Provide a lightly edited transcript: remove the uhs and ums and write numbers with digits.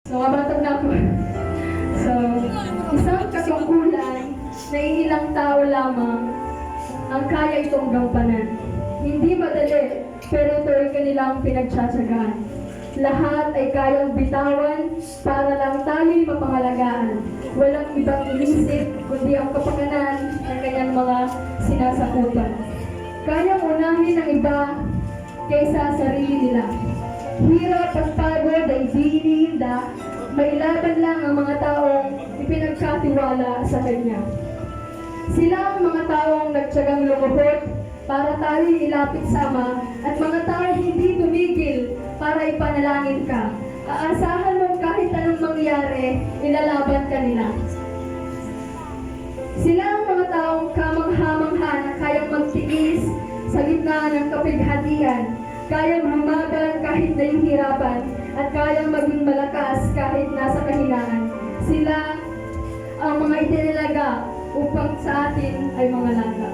Nakabatag na ako. So, isang katungkulan na ilang tao lamang ang kaya itong gampanan. Hindi madali, pero ito ay kanilang pinagtsatsagaan. Lahat ay kayang bitawan para lang tayo'y mapangalagaan. Walang ibang inisip, kundi ang kapakanan ng kanyang mga sinasakupan. Kayang unahin ang iba kaysa sarili nila. Hirap at pagod ay di iniinda, mailaban lang ang mga taong ipinagkatiwala sa Kanya. Sila ang mga taong nagtsagang lumuhod para tayo'y ilapit sa Ama at mga taong hindi tumigil para ipanalangin ka. Aasahan mo kahit anong mangyari, ilalaban ka nila. Sila ang mga taong kamangha-mangha na kayang magtiis sa gitna ng kapighatian, kayang lumaban kahit nahihirapan, at kayang maging malakas kahit nasa kahinaan. Sila ang mga itinilaga upang sa atin ay mga langka.